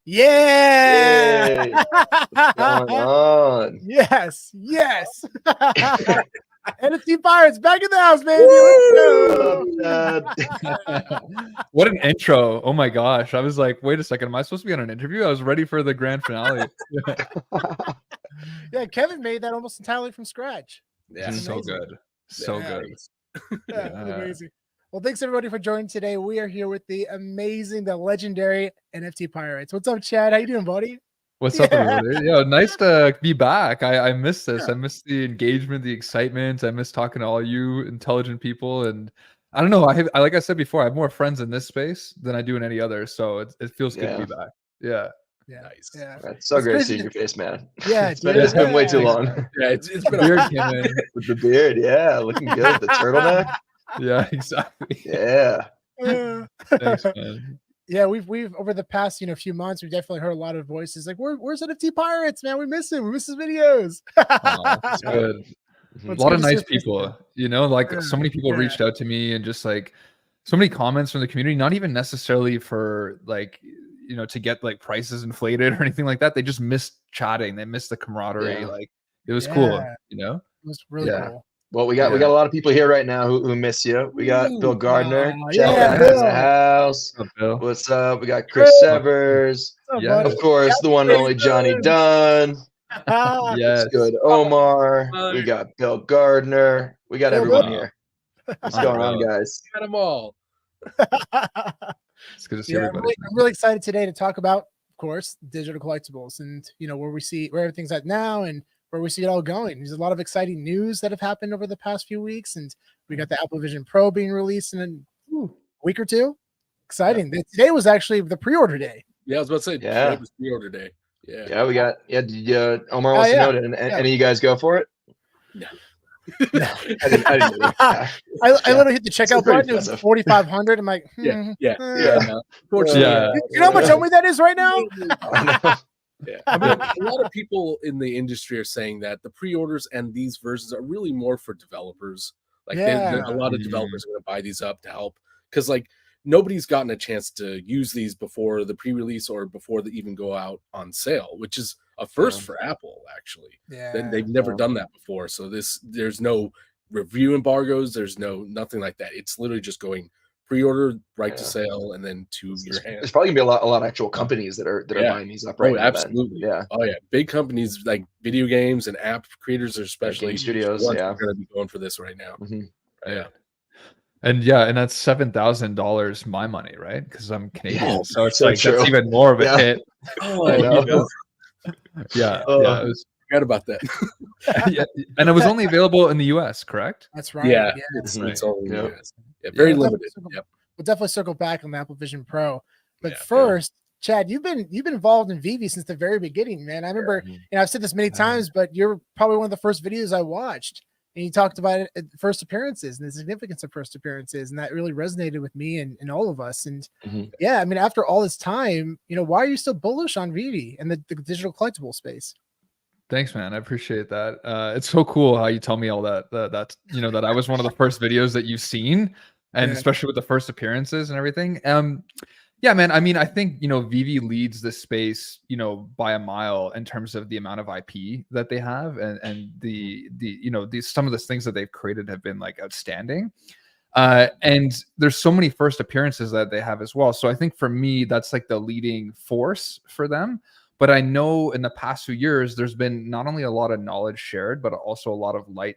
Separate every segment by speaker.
Speaker 1: Yeah.
Speaker 2: Yay. What's going on?
Speaker 1: Yes. NFT Pirates back in the house, baby.
Speaker 3: What an intro. Oh my gosh. I was like, wait a second. Am I supposed to be on an interview? I was ready for the grand finale.
Speaker 1: Yeah, Kevin made that almost entirely from scratch.
Speaker 3: Yeah, so good. So good.
Speaker 1: Yeah, amazing. Well, thanks everybody for joining today. We are here with the amazing, the legendary NFT Pirates. What's up, Chad? How you doing, buddy?
Speaker 3: What's up, everybody? Yeah, nice to be back. I miss this. I miss the engagement, the excitement. I miss talking to all you intelligent people. And I don't know. I like I said before, I have more friends in this space than I do in any other. So it feels good to be back. Yeah.
Speaker 1: Nice.
Speaker 2: Yeah. It's so great to see your face, man.
Speaker 1: Yeah,
Speaker 2: it's been way too long.
Speaker 4: Yeah, it's been
Speaker 3: a beard came in.
Speaker 2: With the beard, yeah, looking good. The turtleneck.
Speaker 3: Yeah, exactly.
Speaker 2: Yeah.
Speaker 3: Thanks, man.
Speaker 1: Yeah, we've over the past few months, we've definitely heard a lot of voices like, where's NFT Pirates, man? We miss him. We miss his videos.
Speaker 3: That's good. A lot of nice people, like so many people reached out to me and just like so many comments from the community, not even necessarily for like, to get like prices inflated or anything like that. They just missed chatting. They missed the camaraderie.
Speaker 2: Yeah.
Speaker 3: Like it was cool,
Speaker 1: It was really cool.
Speaker 2: Well, we got a lot of people here right now who miss you. We got Bill Gardner, Jeff in the house.
Speaker 3: What's up, Bill?
Speaker 2: What's up? We got Chris Severs. Of course, the one and only Johnny Dunn.
Speaker 3: Yes.
Speaker 2: Good. Omar. We got Bill Gardner. We got everyone here. What's going on, guys?
Speaker 4: Got them all.
Speaker 3: It's good to see everybody.
Speaker 1: I'm really excited today to talk about, of course, digital collectibles and where everything's at now and where we see it all going. There's a lot of exciting news that have happened over the past few weeks, and we got the Apple Vision Pro being released in a week or two. Exciting. Yeah. Today was actually the pre-order day.
Speaker 4: Yeah, I was about to say today was pre-order day.
Speaker 2: Yeah, we got Omar wants to know it. Any of you guys go for it?
Speaker 4: No.
Speaker 2: I didn't
Speaker 1: I literally hit the checkout button. It was 4,500. I'm like,
Speaker 4: no.
Speaker 1: You know how much money that is right now?
Speaker 4: Yeah, I mean, a lot of people in the industry are saying that the pre-orders and these versions are really more for developers. Like, a lot of developers are going to buy these up to help because, like, nobody's gotten a chance to use these before the pre-release or before they even go out on sale, which is a first for Apple, actually.
Speaker 1: Yeah,
Speaker 4: they've never done that before. So there's no review embargoes. There's nothing like that. It's literally just going pre-order, right to sale, and then to your hands.
Speaker 2: There's probably gonna be a lot of actual companies that are buying these up right now.
Speaker 4: Absolutely. Big companies like video games and app creators, especially
Speaker 2: game studios,
Speaker 4: are going to be going for this right now.
Speaker 3: And that's $7,000 my money, right? Because I'm Canadian, so it's like that's even more of a hit.
Speaker 4: Forgot about that.
Speaker 3: And it was only available in the US, correct?
Speaker 1: That's right.
Speaker 4: Yeah, it's only in the US. Very limited.
Speaker 1: We'll definitely circle back on the Apple Vision Pro. But first, Chad, you've been involved in Vivi since the very beginning, man. I remember, I've said this many times, but you're probably one of the first videos I watched. And you talked about it at first appearances and the significance of first appearances. And that really resonated with me and all of us. And I mean, after all this time, why are you still bullish on Vivi and the digital collectible space?
Speaker 3: Thanks, man. I appreciate that. It's so cool how you tell me all that that I was one of the first videos that you've seen, and especially with the first appearances and everything. Yeah, man. I mean, I think, Vivi leads the space, by a mile in terms of the amount of IP that they have and the some of the things that they've created have been like outstanding. And there's so many first appearances that they have as well. So I think for me, that's like the leading force for them. But I know in the past few years, there's been not only a lot of knowledge shared, but also a lot of light,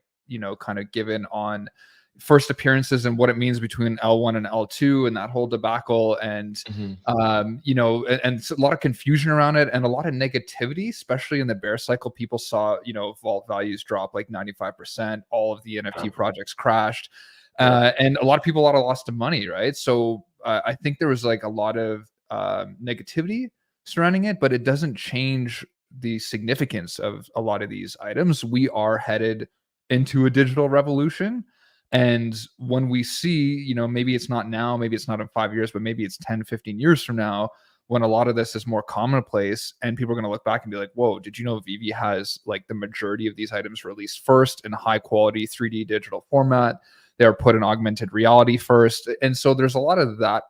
Speaker 3: kind of given on first appearances and what it means between L1 and L2 and that whole debacle. And, and a lot of confusion around it and a lot of negativity, especially in the bear cycle. People saw, vault values drop like 95%. All of the NFT projects crashed. And a lot of people, lost of money, right? So I think there was like a lot of negativity surrounding it, but it doesn't change the significance of a lot of these items. We are headed into a digital revolution. And when we see, maybe it's not now, maybe it's not in 5 years, but maybe it's 10, 15 years from now, when a lot of this is more commonplace and people are going to look back and be like, whoa, did you know Vivi has like the majority of these items released first in high quality 3D digital format? They're put in augmented reality first. And so there's a lot of that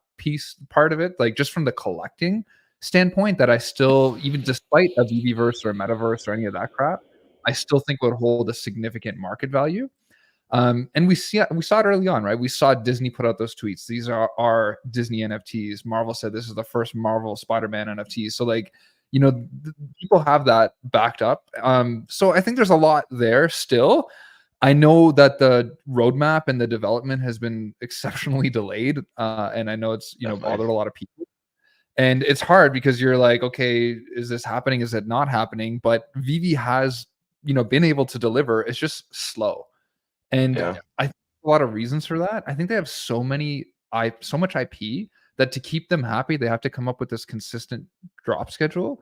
Speaker 3: part of it, like just from the collecting standpoint that I still, even despite a VVverse or a metaverse or any of that crap, I still think would hold a significant market value. And we saw it early on, right? We saw Disney put out those tweets. These are our Disney NFTs. Marvel said this is the first Marvel Spider-Man NFT. So like, you know, people have that backed up. So I think there's a lot there still. I know that the roadmap and the development has been exceptionally delayed, and I know it's, you know, bothered a lot of people. And it's hard because you're like, okay, is this happening? Is it not happening? But Vivi has, you know, been able to deliver. It's just slow. And I think a lot of reasons for that. I think they have so much IP that to keep them happy, they have to come up with this consistent drop schedule.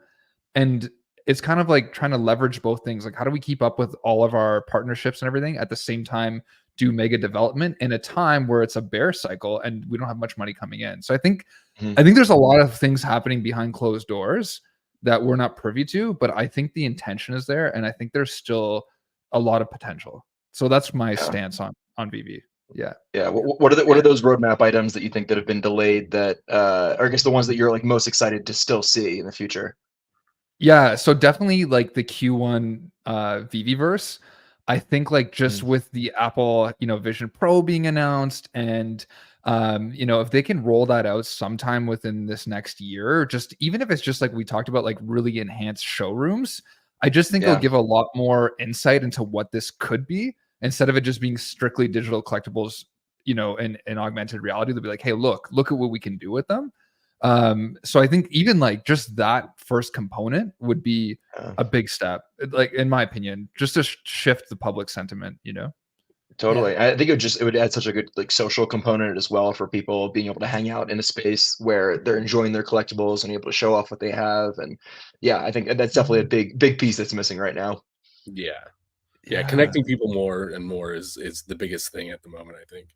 Speaker 3: And it's kind of like trying to leverage both things. Like, how do we keep up with all of our partnerships and everything at the same time, do mega development in a time where it's a bear cycle and we don't have much money coming in? So I think there's a lot of things happening behind closed doors that we're not privy to, but I think the intention is there, and I think there's still a lot of potential. So that's my stance on VV. Yeah.
Speaker 2: What are those roadmap items that you think that have been delayed that, or I guess the ones that you're like most excited to still see in the future?
Speaker 3: Yeah. So definitely like the Q1 VVverse. I think like just with the Apple, you know, Vision Pro being announced, and you know, if they can roll that out sometime within this next year, just even if it's just like we talked about, like really enhanced showrooms, I just think it'll give a lot more insight into what this could be, instead of it just being strictly digital collectibles, you know, in augmented reality. They'll be like, hey, look at what we can do with them. So I think even like just that first component would be a big step, like in my opinion, just to shift the public sentiment, you know.
Speaker 2: Totally. I think it would add such a good like social component as well for people being able to hang out in a space where they're enjoying their collectibles and able to show off what they have. And yeah, I think that's definitely a big piece that's missing right now.
Speaker 4: Yeah, connecting people more and more is the biggest thing at the moment, I think.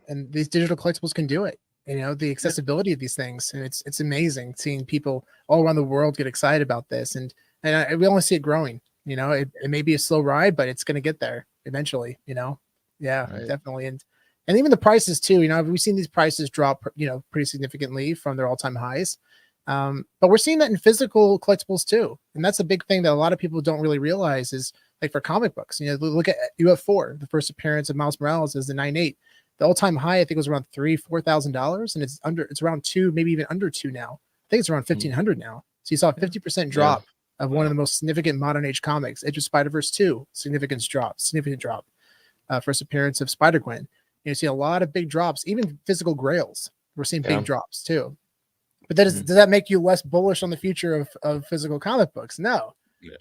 Speaker 1: And these digital collectibles can do it. You know, the accessibility of these things, and it's amazing seeing people all around the world get excited about this, and we only see it growing. You know, it may be a slow ride, but it's going to get there eventually. You know, definitely, and even the prices too. You know, we've seen these prices drop, you know, pretty significantly from their all-time highs. But we're seeing that in physical collectibles too, and that's a big thing that a lot of people don't really realize is like for comic books. You know, look at UF4, the first appearance of Miles Morales is the 9.8. The all-time high, I think, was around $4,000, and it's around $2, maybe even under $2 now. I think it's around $1,500 now. So you saw a 50% drop of one of the most significant modern age comics. Edge of Spider-Verse 2, significant drop. First appearance of Spider-Gwen. You see a lot of big drops, even physical grails. We're seeing big drops too. But does that make you less bullish on the future of physical comic books? No.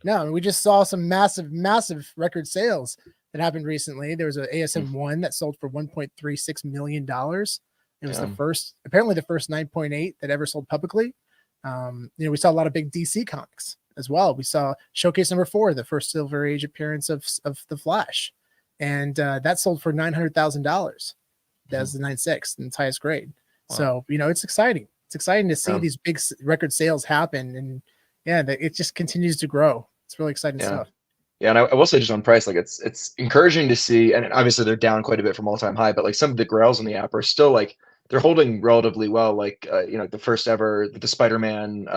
Speaker 1: No, we just saw some massive record sales that happened recently. There was an ASM1 that sold for $1.36 million. It was apparently the first 9.8 that ever sold publicly. You know, we saw a lot of big DC comics as well. We saw Showcase number 4, the first Silver Age appearance of the Flash, and that sold for $900,000. That's the 9.6 in its highest grade. Wow. So you know, it's exciting. It's exciting to see these big record sales happen, and it just continues to grow. It's really exciting stuff.
Speaker 2: Yeah, and I will say just on price, like it's encouraging to see, and obviously they're down quite a bit from all-time high, but like some of the grails in the app are still like they're holding relatively well. Like you know, the first ever the Spider-Man,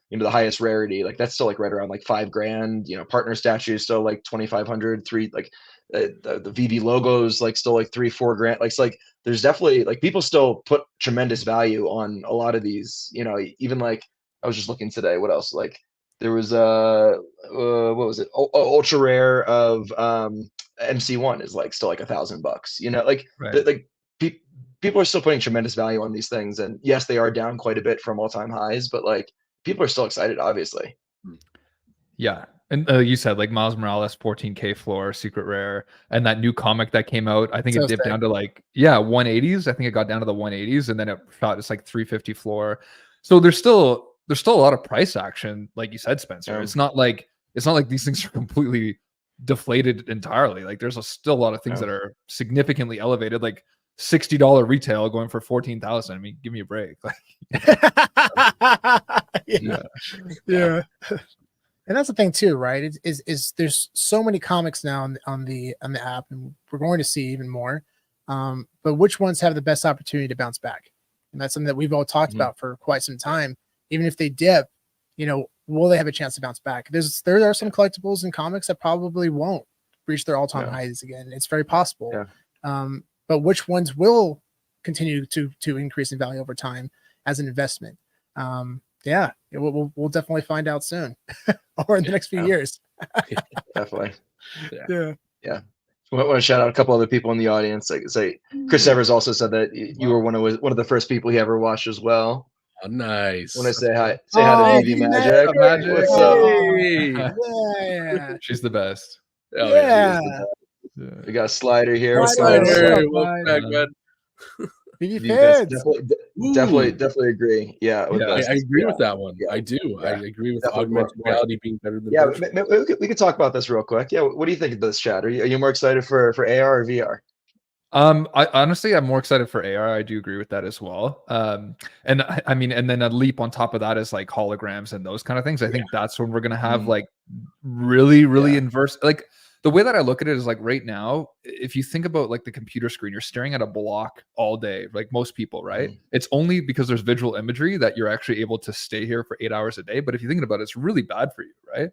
Speaker 2: you know, the highest rarity, like that's still like right around like $5,000. You know, partner statue is still like 2,500, like the VV logos like still like $3-4 grand. Like it's like there's definitely like people still put tremendous value on a lot of these. You know, even like I was just looking today, what else like. There was what was it? Ultra rare of MC1 is like still like $1,000. You know, like people are still putting tremendous value on these things, and yes, they are down quite a bit from all-time highs, but like people are still excited, obviously.
Speaker 3: Yeah, and you said like Miles Morales 14K floor, secret rare, and that new comic that came out. I think it dipped down to like 180s. I think it got down to the 180s, and then it shot it's like 350 floor. So there's still a lot of price action, like you said, Spencer. It's not like these things are completely deflated entirely. Like there's still a lot of things that are significantly elevated, like $60 retail going for 14,000. I mean, give me a break.
Speaker 1: Yeah. And that's the thing too, right? Is there's so many comics now on the app, and we're going to see even more. But which ones have the best opportunity to bounce back? And that's something that we've all talked about for quite some time. even if they dip, you know, will they have a chance to bounce back? There are some collectibles and comics that probably won't reach their all-time highs again. It's very possible. But which ones will continue to increase in value over time as an investment? We'll definitely find out soon or in the next few years.
Speaker 2: Definitely.
Speaker 1: Yeah.
Speaker 2: I want to shout out a couple other people in the audience. Like say, Chris Evers also said that you were one of the first people he ever watched as well.
Speaker 4: Oh, nice.
Speaker 2: Want to say hi? Say hi to VV Magic. What's up?
Speaker 1: Yeah.
Speaker 3: She's the best.
Speaker 4: Oh,
Speaker 1: yeah.
Speaker 2: We got a slider here.
Speaker 4: Slider. Welcome back, man.
Speaker 1: VV
Speaker 2: You guys
Speaker 1: fans.
Speaker 2: definitely agree. Yeah,
Speaker 4: I agree with that one. I do. I agree with augmented reality being better than virtual.
Speaker 2: we could talk about this real quick. Yeah, what do you think of this, Chad? Are you more excited for AR or VR?
Speaker 3: I honestly, I'm more excited for AR. I do agree with that as well. And I mean, and then a leap on top of that is like holograms and those kind of things. I think that's when we're gonna have like really inverse. Like the way that I look at it is like right now, if you think about like the computer screen, you're staring at a block all day, like most people, right? It's only because there's visual imagery that you're actually able to stay here for 8 hours a day. But if you think about it, it's really bad for you, right?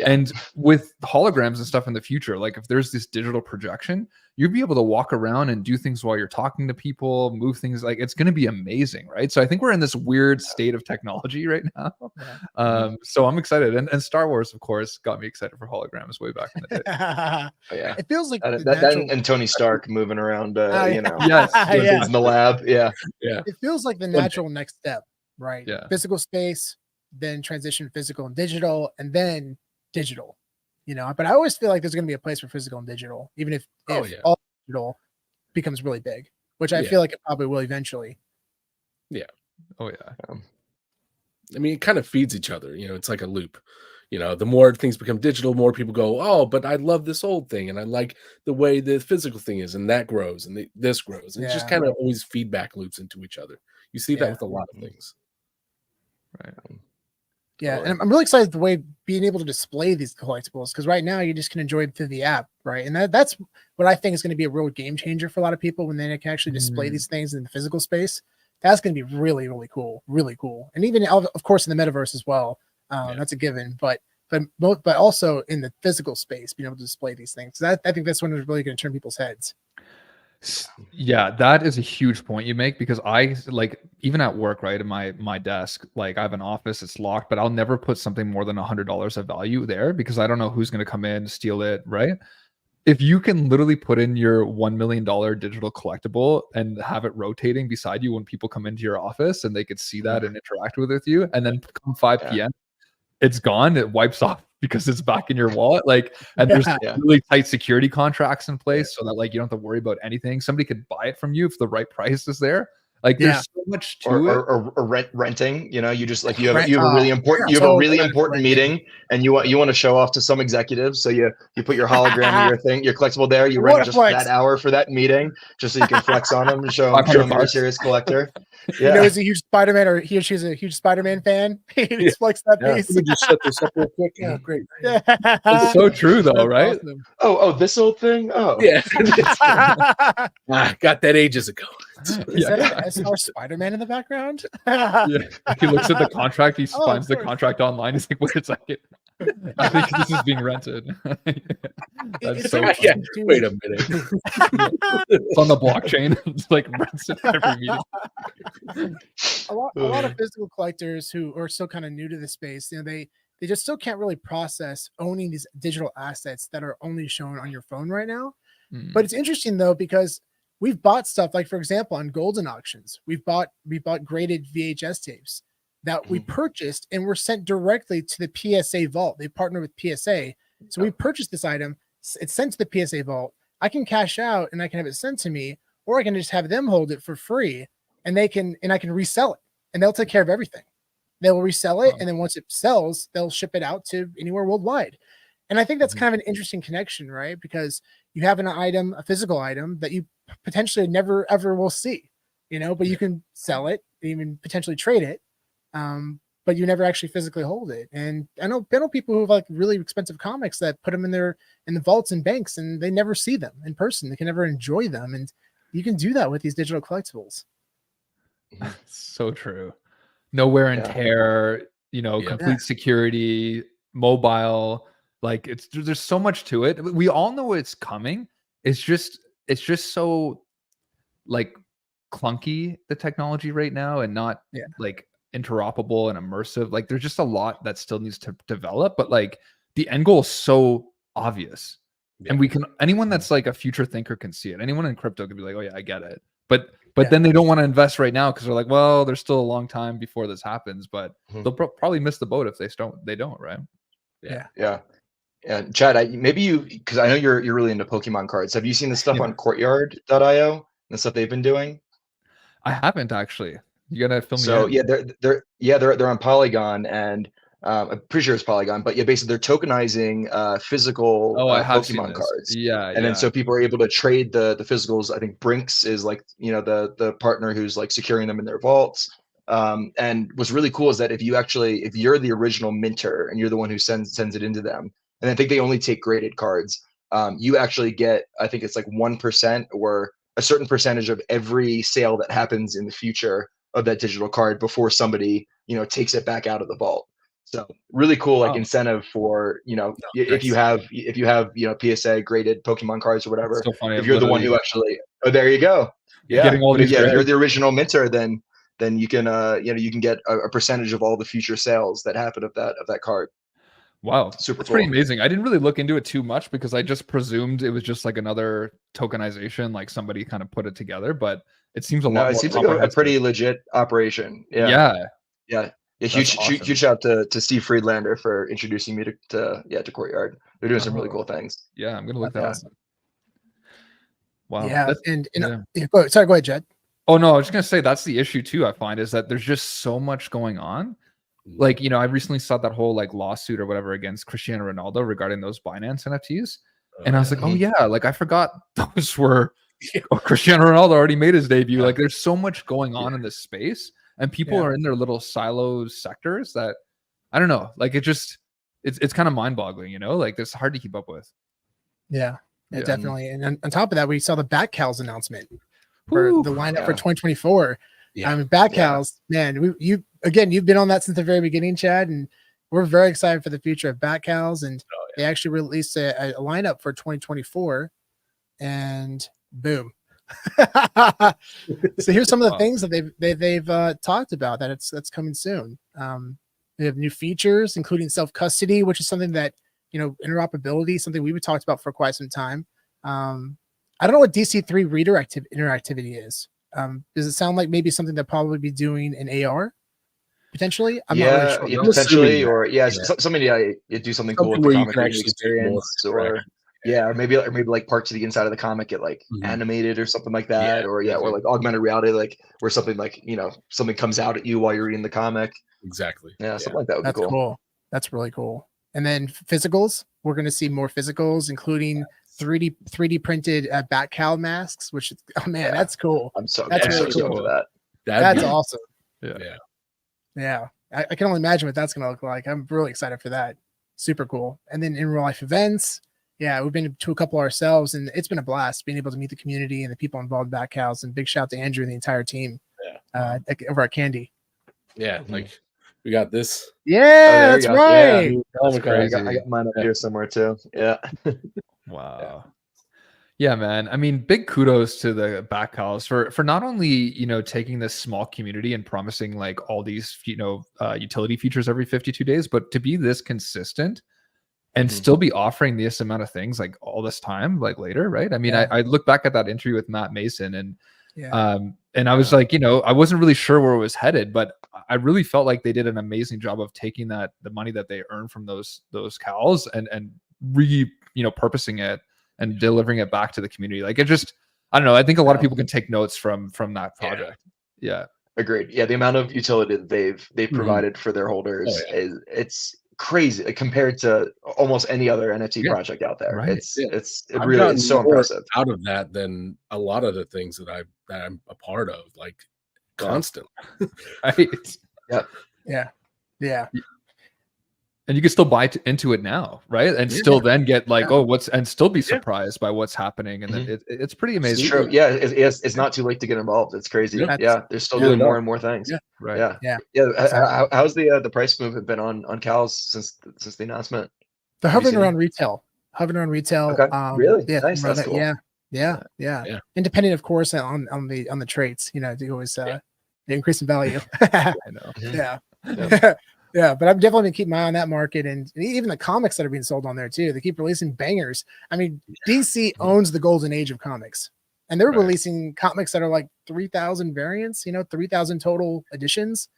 Speaker 3: And with holograms and stuff in the future, like if there's this digital projection, you'd be able to walk around and do things while you're talking to people, move things. Like it's going to be amazing, right? So I think we're in this weird state of technology right now. So I'm excited, and Star Wars, of course, got me excited for holograms way back in the day.
Speaker 1: It feels like
Speaker 2: that and Tony Stark moving around, you know,
Speaker 3: in
Speaker 2: the lab.
Speaker 1: It feels like the natural next step, right? Physical space, then transition physical and digital, and then digital, you know. But I always feel like there's going to be a place for physical and digital, even if all digital becomes really big, which I feel like it probably will eventually.
Speaker 4: I mean, it kind of feeds each other, you know. It's like a loop, you know. The more things become digital, more people go, oh, but I love this old thing and I like the way the physical thing is, and that grows and this grows, and it just kind of always feedback loops into each other. You see that with a lot of things,
Speaker 3: right?
Speaker 1: And I'm really excited the way being able to display these collectibles, because right now you just can enjoy it through the app, right? And that's what I think is going to be a real game changer for a lot of people when they can actually display these things in the physical space. That's going to be really, really cool, and even of course in the metaverse as well. That's a given, but also in the physical space, being able to display these things. So I think that's when it's really going to turn people's heads.
Speaker 3: Yeah, that is a huge point you make, because I like, even at work, right, in my desk, like I have an office, it's locked, but I'll never put something more than $100 of value there, because I don't know who's going to come in, steal it, right? If you can literally put in your $1 million digital collectible and have it rotating beside you when people come into your office, and they could see that and interact with you, and then come 5 p.m. it's gone, it wipes off because it's back in your wallet. Like, and there's really tight security contracts in place so that like you don't have to worry about anything. Somebody could buy it from you if the right price is there. Like there's so much to it.
Speaker 2: Or renting, you know, you just like you have a really important meeting, and you want to show off to some executives, so you put your hologram of your thing, your collectible there, you rent just that hour for that meeting, just so you can flex on them and show them you're a serious collector.
Speaker 1: You know, he's a huge Spider-Man, or he or she's a huge Spider-Man fan. He just flex that piece.
Speaker 4: Let me just set this up real quick. Oh, great.
Speaker 3: It's so true though, right?
Speaker 1: Awesome.
Speaker 2: Oh, this old thing. Oh,
Speaker 4: yeah. Got that ages ago.
Speaker 1: Is that our Spider-Man in the background?
Speaker 3: He looks at the contract. He finds the contract online. He's like, wait a second. I think this is being rented. That's so funny.
Speaker 4: Wait a minute.
Speaker 3: It's on the blockchain. It's like rents it every meeting.
Speaker 1: A lot of physical collectors who are still kind of new to the space, you know, they just still can't really process owning these digital assets that are only shown on your phone right now. But it's interesting though, because we've bought stuff like, for example, on Golden auctions, we bought graded VHS tapes that we purchased and were sent directly to the PSA vault. They partner with PSA. So we purchased this item. It's sent to the PSA vault. I can cash out and I can have it sent to me, or I can just have them hold it for free, and I can resell it, and they'll take care of everything. They'll resell it. And then once it sells, they'll ship it out to anywhere worldwide. And I think that's kind of an interesting connection, right? Because you have an item, a physical item that you potentially never ever will see, you know, but you can sell it, even potentially trade it, but you never actually physically hold it. And I know people who have like really expensive comics that put them in the vaults and banks, and they never see them in person. They can never enjoy them, and you can do that with these digital collectibles.
Speaker 3: So true. no wear and tear, you know,
Speaker 4: Yeah.
Speaker 3: complete security, mobile. Like there's so much to it. We all know it's coming. It's just so like clunky, the technology right now, and not like interoperable and immersive. Like there's just a lot that still needs to develop, but like the end goal is so obvious. And we can, anyone that's like a future thinker can see it. Anyone in crypto could be like, oh yeah, I get it. But then they don't want to invest right now because they're like, well, there's still a long time before this happens, but they'll probably miss the boat if they don't, right?
Speaker 2: Yeah. And Chad, maybe you, because I know you're really into Pokemon cards. Have you seen the stuff on Courtyard.io and the stuff they've been doing?
Speaker 3: I haven't actually. You gotta fill me in.
Speaker 2: So yeah, they're on Polygon, and I'm pretty sure it's Polygon, but yeah, basically they're tokenizing physical Pokemon cards. And then so people are able to trade the physicals. I think Brinks is like, you know, the partner who's like securing them in their vaults. And what's really cool is that if you're the original minter and you're the one who sends it into them, and I think they only take graded cards, you actually get, I think it's like 1% or a certain percentage of every sale that happens in the future of that digital card before somebody, you know, takes it back out of the vault. So really cool, like incentive for, you know, if you have, you know, PSA graded Pokemon cards or whatever,
Speaker 3: so funny,
Speaker 2: if you're the one who actually, oh, there you go. Yeah.
Speaker 3: Getting all these
Speaker 2: if you're the original minter, then you can, you know, you can get a percentage of all the future sales that happen of that card.
Speaker 3: Wow,
Speaker 2: super
Speaker 3: cool. Pretty amazing. I didn't really look into it too much because I just presumed it was just like another tokenization, like somebody kind of put it together. But it seems it
Speaker 2: seems like a pretty legit operation. Yeah. Huge shout to Steve Friedlander for introducing me to Courtyard. They're doing some really cool things.
Speaker 3: Yeah, I'm gonna look that up. Wow.
Speaker 1: Yeah, go ahead, Jed.
Speaker 3: Oh no, I was just gonna say that's the issue too. I find is that there's just so much going on. Like, you know, I recently saw that whole like lawsuit or whatever against Cristiano Ronaldo regarding those Binance NFTs. And I was like, oh yeah, like I forgot those were Cristiano Ronaldo already made his debut. Like there's so much going on in this space, and people are in their little silo sectors that I don't know, like it's kind of mind-boggling, you know, like it's hard to keep up with.
Speaker 1: Yeah, definitely. And on top of that, we saw the Batcals announcement for the lineup for 2024. I mean, Batcals, man, you've been on that since the very beginning, Chad, and we're very excited for the future of Batcals. And they actually released a lineup for 2024, and boom. So here's some of the things that they've talked about that's coming soon. They have new features, including self-custody, which is something that, you know, interoperability, something we've talked about for quite some time. I don't know what DC3 reader interactivity is. Does it sound like maybe something they'll probably be doing in AR potentially? I'm not really sure.
Speaker 2: Potentially, or somebody do something cool with the comic reading experience, or maybe like parts of the inside of the comic get like animated or something like that, or like augmented reality, like where something like, you know, something comes out at you while you're reading the comic.
Speaker 4: Exactly.
Speaker 2: Something like that would be cool.
Speaker 1: Cool. That's really cool. And then physicals, we're going to see more physicals, including 3D printed Batcal masks, which that's cool.
Speaker 2: I'm so
Speaker 1: that's
Speaker 2: really cool for that.
Speaker 1: That's awesome.
Speaker 3: Yeah.
Speaker 1: I can only imagine what that's going to look like. I'm really excited for that. Super cool. And then in real life events, we've been to a couple ourselves, and it's been a blast being able to meet the community and the people involved in Batcals. And big shout out to Andrew and the entire team over at Candy.
Speaker 4: Yeah, like we got this.
Speaker 1: Yeah, that's right.
Speaker 2: That's crazy. I got mine up here somewhere too. Yeah.
Speaker 3: Wow. Yeah, man. I mean, big kudos to the Batcals for not only, you know, taking this small community and promising like all these, you know, utility features every 52 days, but to be this consistent and still be offering this amount of things like all this time, like later, right? I mean, I look back at that interview with Matt Mason, and I was like, you know, I wasn't really sure where it was headed, but I really felt like they did an amazing job of taking the money that they earned from those cows and purposing it and delivering it back to the community. Like it just, I don't know. I think a lot of people can take notes from that project. Yeah.
Speaker 2: Agreed. Yeah. The amount of utility that they've provided for their holders it's crazy, like, compared to almost any other NFT project out there.
Speaker 3: Right.
Speaker 2: It's so impressive
Speaker 4: out of that than a lot of the things that I'm a part of, like constant.
Speaker 3: Right.
Speaker 1: Yeah.
Speaker 3: And you can still buy into it now, right? And still then get like, and still be surprised by what's happening. And then it's pretty amazing.
Speaker 2: It's true. Yeah, it's not too late to get involved. It's crazy. Yeah, they're still doing more and more things.
Speaker 3: Right.
Speaker 2: Yeah. How's the price movement been on cows since the announcement?
Speaker 1: They're hovering around retail.
Speaker 2: Okay. Really?
Speaker 1: Yeah.
Speaker 2: Nice. That's cool.
Speaker 1: Yeah. Independent, of course, on the traits. You know, they always increase in value.
Speaker 3: I know.
Speaker 1: Yeah. Yeah, but I'm definitely gonna keep my eye on that market, and even the comics that are being sold on there too. They keep releasing bangers. I mean, DC owns the golden age of comics, and they're releasing comics that are like 3,000 variants. 3,000 total editions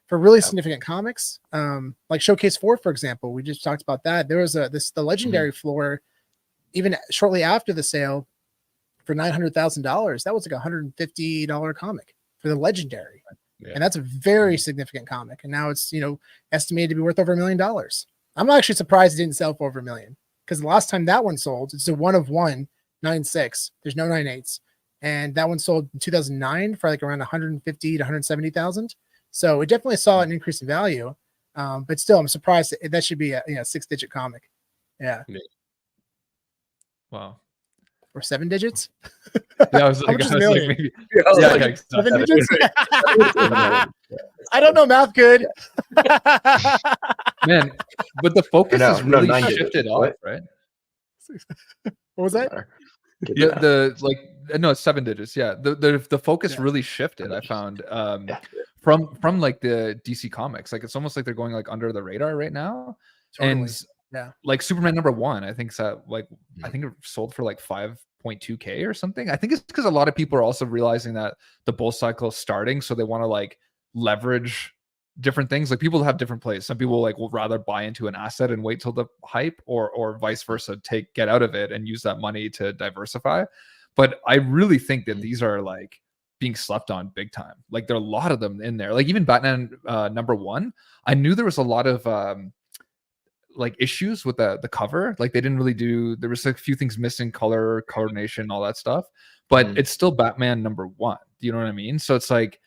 Speaker 1: for really significant comics. Like Showcase 4, for example, we just talked about that. There was the legendary floor, even shortly after the sale, for $900,000. That was like $150 comic for the legendary. Yeah. And that's a very significant comic. And now it's, estimated to be worth over $1 million. I'm actually surprised it didn't sell for over $1 million, because the last time that one sold, it's a 1 of 1, 9.6. There's no 9.8s. And that one sold in 2009 for like around 150 to 170,000. So it definitely saw an increase in value. But still, I'm surprised that should be a 6-digit comic. Yeah.
Speaker 3: Wow.
Speaker 1: Or 7 digits.
Speaker 3: Yeah, I was like, maybe.
Speaker 1: Yeah, 7 digits. I don't know math good.
Speaker 3: Man, but the focus is really shifted off, right?
Speaker 1: What was that?
Speaker 3: No, it's 7 digits. Yeah, the focus really shifted. I found from like the DC Comics, like it's almost like they're going like under the radar right now.
Speaker 1: Totally.
Speaker 3: And like Superman #1, I think I think it sold for like 5.2K or something. I think it's because a lot of people are also realizing that the bull cycle is starting, so they want to like leverage different things. Like people have different plays. Some people like will rather buy into an asset and wait till the hype, or vice versa, get out of it and use that money to diversify. But I really think that these are like being slept on big time. Like there are a lot of them in there. Like even Batman #1, I knew there was a lot of like issues with the cover. Like they didn't really there was a few things missing, color coordination, all that stuff, but it's still Batman #1. You know what I mean? So it's like,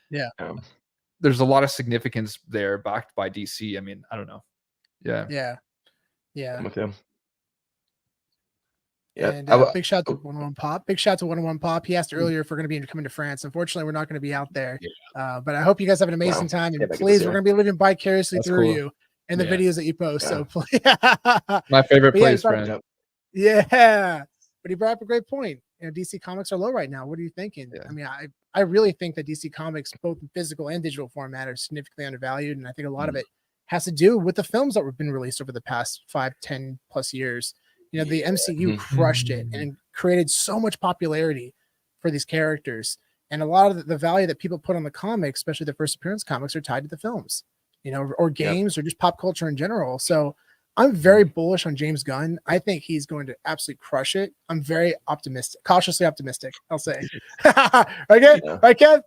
Speaker 3: there's a lot of significance there backed by DC. I mean, I don't know. Yeah.
Speaker 2: I'm with him.
Speaker 1: Yeah. And big shout out to 101 Pop. Big shout out to 101 Pop. He asked earlier if we're going to be coming to France. Unfortunately, we're not going to be out there. But I hope you guys have an amazing time. And please, we're going to be living vicariously through you and the videos that you post. So please.
Speaker 3: My favorite place, friend.
Speaker 1: Yeah. But he brought up a great point. DC Comics are low right now. What are you thinking? I mean, I really think that DC Comics, both in physical and digital format, are significantly undervalued. And I think a lot of it has to do with the films that have been released over the past 5-10 plus years. The MCU crushed it and created so much popularity for these characters. And a lot of the value that people put on the comics, especially the first appearance comics, are tied to the films, or games or just pop culture in general. So I'm very bullish on James Gunn. I think he's going to absolutely crush it. I'm very optimistic, cautiously optimistic, I'll say. Right, Kev?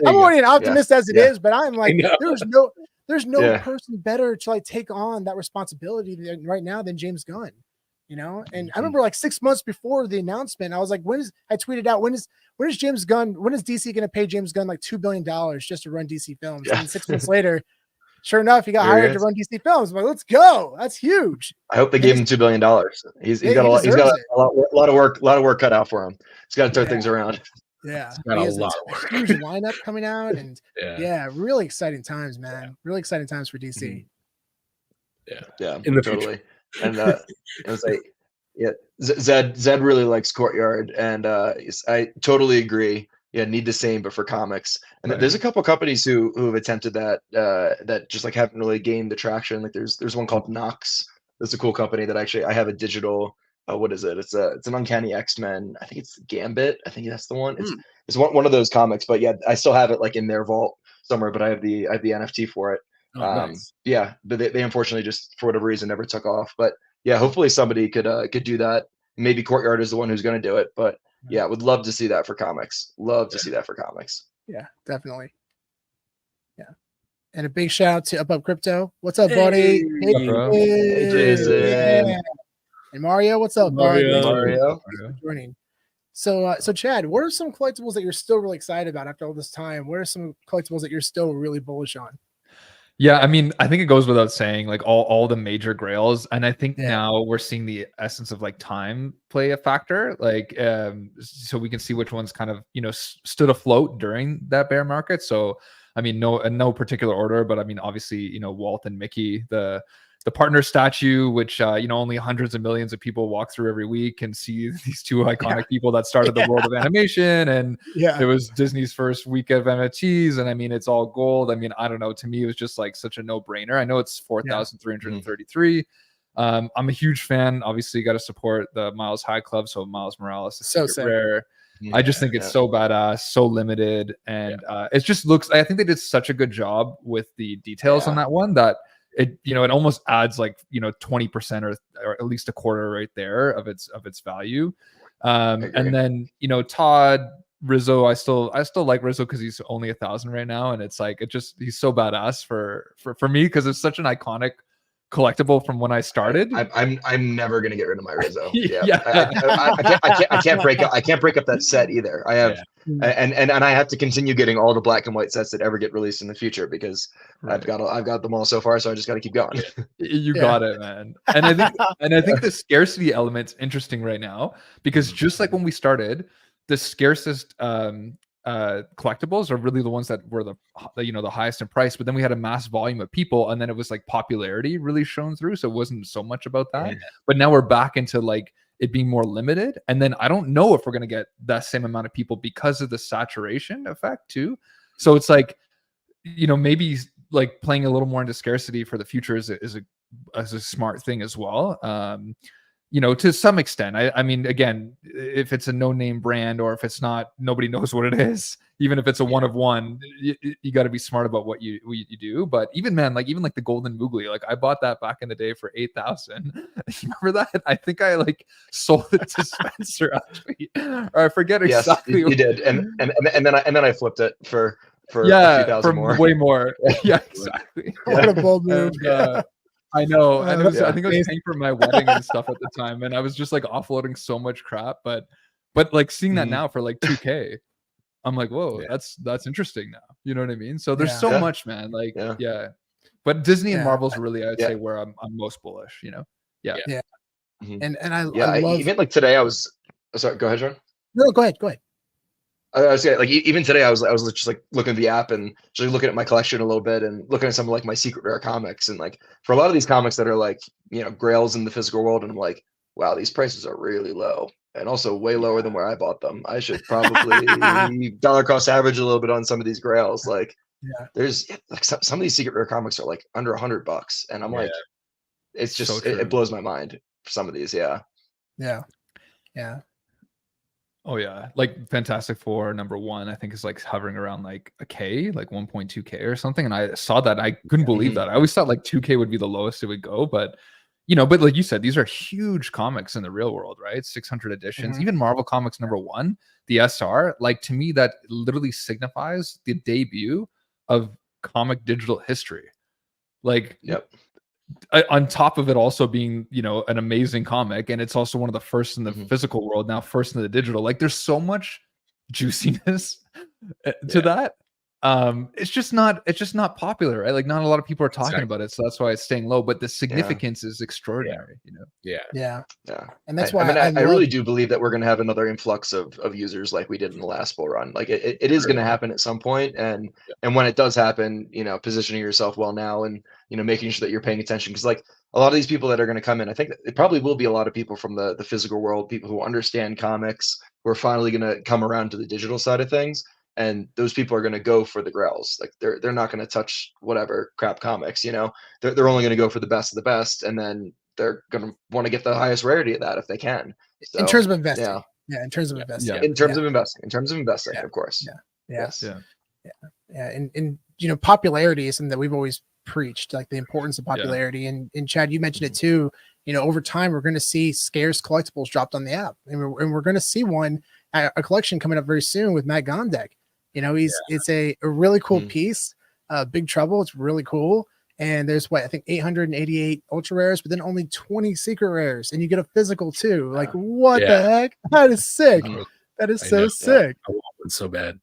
Speaker 1: I'm already an optimist as it is, but I'm like, there's no person better to like take on that responsibility right now than James Gunn. And I remember like 6 months before the announcement, I was like, I tweeted out, when is DC going to pay James Gunn like $2 billion just to run DC films? And 6 months later, sure enough, he got hired to run DC films. I'm like, let's go. That's huge.
Speaker 2: I hope they gave him $2 billion. He's got a lot of work cut out for him. He's got to turn things around.
Speaker 1: Yeah.
Speaker 4: He's got a lot of work.
Speaker 1: Huge lineup coming out, and really exciting times, man. Really exciting times for DC.
Speaker 2: Yeah, totally. And it was like, Zed really likes Courtyard, and I totally agree. Need the same, but for comics. And there's a couple companies who have attempted that that just like haven't really gained the traction. Like there's one called Nox. That's a cool company that actually I have a digital. What is it? It's an Uncanny X-Men. I think it's Gambit. I think that's the one. It's one of those comics. But I still have it like in their vault somewhere. But I have the NFT for it.
Speaker 4: Nice.
Speaker 2: But they unfortunately just for whatever reason never took off. But hopefully somebody could do that. Maybe Courtyard is the one who's going to do it. But would love to see that for comics. See that for comics.
Speaker 1: Yeah, definitely. Yeah. And a big shout out to Up Crypto. What's up, buddy?
Speaker 2: Hey, Jason.
Speaker 1: And Mario, what's up, buddy?
Speaker 2: Mario.
Speaker 1: Thanks for joining. So Chad, what are some collectibles that you're still really excited about after all this time? What are some collectibles that you're still really bullish on?
Speaker 3: Yeah, I mean, I think it goes without saying, like all the major grails, and I think now we're seeing the essence of like time play a factor, like so we can see which ones kind of stood afloat during that bear market. So I mean, in no particular order, but I mean, obviously, Walt and Mickey, the partner statue, which only hundreds of millions of people walk through every week and see these two iconic people that started the world of animation, and it was Disney's first week of NFTs, and I mean, it's all gold. I mean, I don't know. To me, it was just like such a no-brainer. I know it's 4,333. I'm a huge fan. Obviously, got to support the Miles High Club. So Miles Morales is so rare. I just think it's so badass, so limited, and it just looks. I think they did such a good job with the details on that one that it it almost adds like 20% or at least a quarter right there of its value. And then Todd Rizzo, I still like Rizzo because he's only 1,000 right now, and it's like he's so badass for me because it's such an iconic collectible from when I started.
Speaker 2: I'm never gonna get rid of my Rizzo. I can't break up that set either. I have and I have to continue getting all the black and white sets that ever get released in the future because I've got them all so far, so I just got to keep going.
Speaker 3: You got it, man. And I think the scarcity element's interesting right now because just like when we started, the scarcest collectibles are really the ones that were the highest in price, but then we had a mass volume of people, and then it was like popularity really shone through, so it wasn't so much about that. But now we're back into like it being more limited, and then I don't know if we're going to get that same amount of people because of the saturation effect too. So it's like maybe like playing a little more into scarcity for the future is a smart thing as well. To some extent. I mean, again, if it's a no-name brand or if it's not, nobody knows what it is. Even if it's a one of one, you got to be smart about what you do. But even like the Golden Moogly, like I bought that back in the day for 8,000. Remember that? I think I like sold it to Spencer actually, or I forget exactly.
Speaker 2: Yes, you did, and then I flipped it for a few thousand more.
Speaker 3: Way more. Yeah, exactly.
Speaker 1: What a bold move.
Speaker 3: I know, and I think I was paying for my wedding and stuff at the time, and I was just like offloading so much crap. But like seeing that now for like 2K, I'm like, whoa, that's interesting now. You know what I mean? So there's so much, man. Like, But Disney and Marvel's really, I'd say, where I'm most bullish.
Speaker 1: And I love
Speaker 2: even like today. I was sorry. Go ahead, John.
Speaker 1: No, go ahead.
Speaker 2: I was saying, like, even today, I was just like looking at the app and just looking at my collection a little bit and looking at some of like my secret rare comics, and like for a lot of these comics that are like grails in the physical world, and I'm like, wow, these prices are really low and also way lower than where I bought them. I should probably dollar cost average a little bit on some of these grails. Like, there's like some of these secret rare comics are like under $100, and I'm like, it's just so it blows my mind for some of these. Yeah.
Speaker 3: Oh yeah, like Fantastic Four #1, I think is like hovering around like a K, like 1.2K or something. And I saw that, I couldn't believe that. I always thought like 2K would be the lowest it would go, but but like you said, these are huge comics in the real world, right? 600 editions, even Marvel Comics #1, the SR. Like to me, that literally signifies the debut of comic digital history. Like, on top of it also being an amazing comic, and it's also one of the first in the physical world, now first in the digital. Like there's so much juiciness to that. It's just not popular, right? Like not a lot of people are talking about it, so that's why it's staying low, but the significance is extraordinary.
Speaker 1: And that's why
Speaker 2: I really do believe that we're going to have another influx of users like we did in the last bull run. Like it is going to happen at some point, and when it does happen, positioning yourself well now, and making sure that you're paying attention, because like a lot of these people that are going to come in, I think it probably will be a lot of people from the physical world, people who understand comics, who are finally going to come around to the digital side of things. And those people are going to go for the grails. Like they're not going to touch whatever crap comics, they're only going to go for the best of the best. And then they're going to want to get the highest rarity of that if they can. So,
Speaker 1: in terms of investing. In terms of investing.
Speaker 2: In terms of investing, of course.
Speaker 1: And popularity is something that we've always preached, like the importance of popularity. And Chad, you mentioned it too. Over time, we're going to see scarce collectibles dropped on the app, and we're going to see a collection coming up very soon with Matt Gondek. It's a really cool piece. Big Trouble. It's really cool. And there's I think 888 ultra rares, but then only 20 secret rares, and you get a physical too. Like what the heck? That is sick. That is so sick.
Speaker 4: I want one so bad.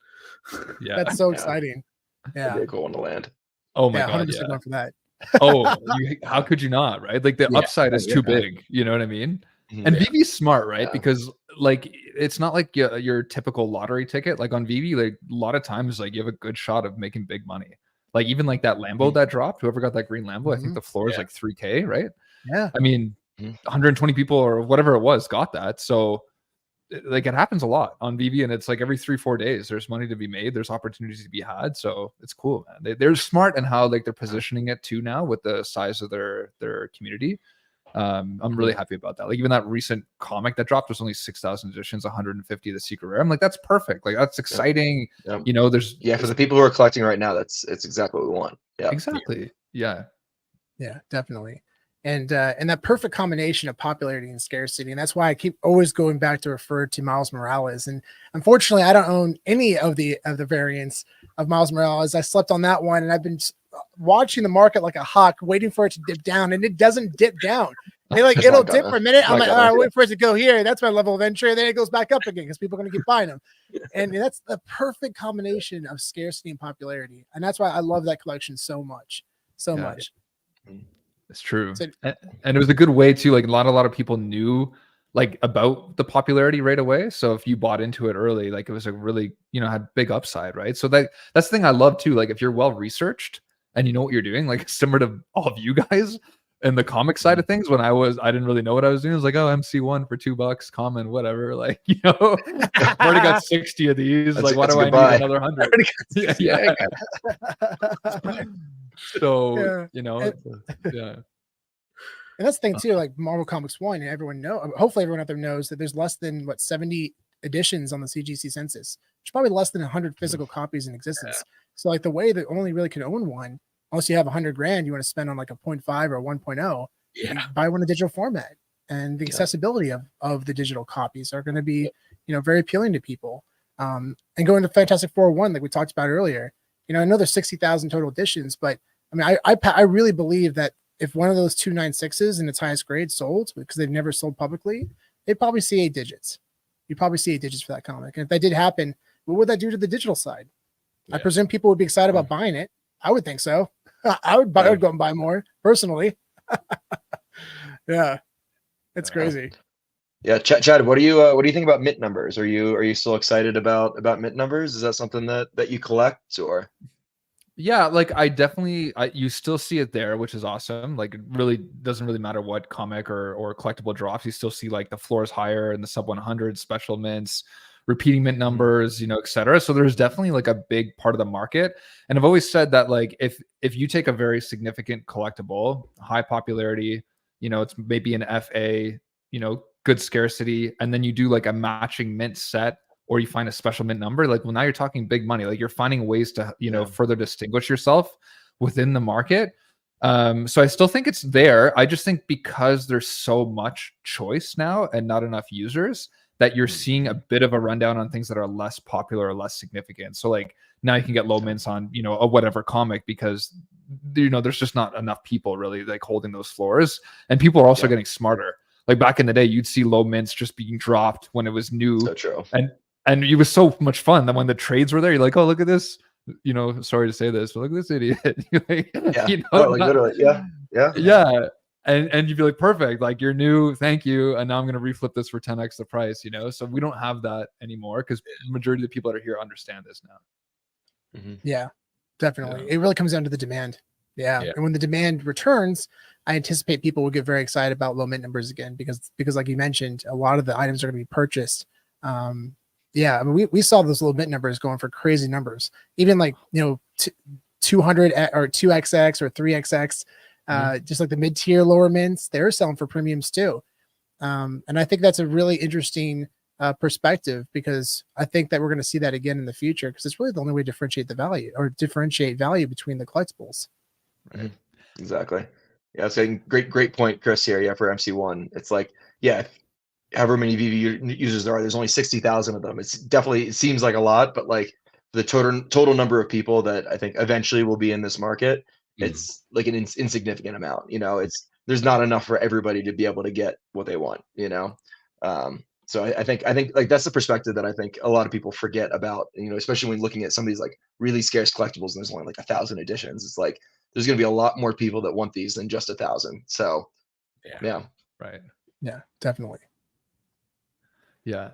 Speaker 1: That's so exciting.
Speaker 2: That'd be a cool one to land.
Speaker 3: Oh my
Speaker 1: Yeah,
Speaker 3: God.
Speaker 1: 100% going for that.
Speaker 3: Oh, how could you not, right? Like the upside is too big, you know what I mean? And VV's smart, right? Because like it's not like your typical lottery ticket. Like on VV, like a lot of times, like you have a good shot of making big money. Like even like that Lambo that dropped, whoever got that green Lambo, I think the floor is like 3K, right?
Speaker 1: Yeah.
Speaker 3: I mean, 120 people or whatever it was got that. So like it happens a lot on VV, and it's like every 3-4 days there's money to be made, there's opportunities to be had. So it's cool, man. They're smart in how like they're positioning it too now with the size of their community. I'm really happy about that. Like even that recent comic that dropped was only 6,000 editions, 150 the secret rare. I'm like, that's perfect. Like that's exciting. You know, there's
Speaker 2: for the people who are collecting right now, it's exactly what we want. Yeah,
Speaker 3: exactly. Yeah,
Speaker 1: definitely. And that perfect combination of popularity and scarcity. And that's why I keep always going back to refer to Miles Morales. And unfortunately, I don't own any of the variants of Miles Morales. I slept on that one, and I've been watching the market like a hawk, waiting for it to dip down, and it doesn't dip down. It'll dip for a minute. I'm like, all right, wait for it to go here. That's my level of entry. And then it goes back up again because people are going to keep buying them. And that's the perfect combination of scarcity and popularity. And that's why I love that collection so much. So much.
Speaker 3: It's true. And it was a good way too. Like a lot of people knew like about the popularity right away. So if you bought into it early, like it was a really, had big upside, right? So that's the thing I love too. Like if you're well researched and you know what you're doing, like similar to all of you guys in the comic side of things, I didn't really know what I was doing. I was like, oh, MC1 for $2, common, whatever. Like, I've already got 60 of these. Like, why do I need another 100? Yeah. So,
Speaker 1: And that's the thing too, like Marvel Comics 1, and hopefully everyone out there knows that there's less than 70 editions on the CGC census, which is probably less than 100 physical copies in existence. So like the way that only really can own one, unless you have $100,000 you want to spend on like a 0.5 or a 1.0, buy one in digital format. And the accessibility of the digital copies are going to be, very appealing to people. And going to Fantastic Four 1, like we talked about earlier, I know there's 60,000 total editions, but I mean, I really believe that if one of those 296s in its highest grade sold, because they've never sold publicly, they'd probably see 8 digits. You'd probably see 8 digits for that comic. And if that did happen, what would that do to the digital side? I presume people would be excited about buying it. I would think so. I would go and buy more personally. Yeah, it's crazy.
Speaker 2: Yeah, Chad, what do you think about mint numbers? Are you still excited about mint numbers? Is that something that you collect or?
Speaker 3: Yeah, like I definitely, you still see it there, which is awesome. Like it really doesn't really matter what comic or collectible drops. You still see like the floor is higher and the sub 100 special mints, repeating mint numbers, et cetera. So there's definitely like a big part of the market. And I've always said that like if you take a very significant collectible, high popularity, it's maybe an FA, good scarcity, and then you do like a matching mint set, or you find a special mint number, like, well, now you're talking big money. Like you're finding ways to, further distinguish yourself within the market. So I still think it's there. I just think because there's so much choice now and not enough users, that you're seeing a bit of a rundown on things that are less popular or less significant. So like now you can get low mints on, a whatever comic because, there's just not enough people really like holding those floors. And people are also getting smarter. Like back in the day, you'd see low mints just being dropped when it was new.
Speaker 2: So true.
Speaker 3: And it was so much fun that when the trades were there, you're like, oh, look at this. Sorry to say this, but look at this idiot.
Speaker 2: Literally, yeah.
Speaker 3: And you'd be like, perfect, like you're new, thank you. And now I'm gonna reflip this for 10x the price, So we don't have that anymore because the majority of the people that are here understand this now.
Speaker 1: Yeah, definitely. It really comes down to the demand. Yeah. And when the demand returns, I anticipate people will get very excited about low mint numbers again because like you mentioned, a lot of the items are going to be purchased. Yeah, I mean, we saw those low mint numbers going for crazy numbers, even like 200 or 2xx or 3xx, just like the mid tier lower mints, they're selling for premiums too. And I think that's a really interesting perspective because I think that we're going to see that again in the future because it's really the only way to differentiate value between the collectibles.
Speaker 2: Right. Exactly. Yeah, so great point, Chris. Here, for MC1, it's like however many VV users there are, there's only 60,000 of them. It seems like a lot, but like the total number of people that I think eventually will be in this market, it's like an insignificant amount. There's not enough for everybody to be able to get what they want. So I think like that's the perspective that I think a lot of people forget about, especially when looking at some of these like really scarce collectibles and there's only like 1,000 editions. It's like there's going to be a lot more people that want these than just 1,000. So yeah.
Speaker 3: Right.
Speaker 1: Yeah, definitely.
Speaker 3: Yeah.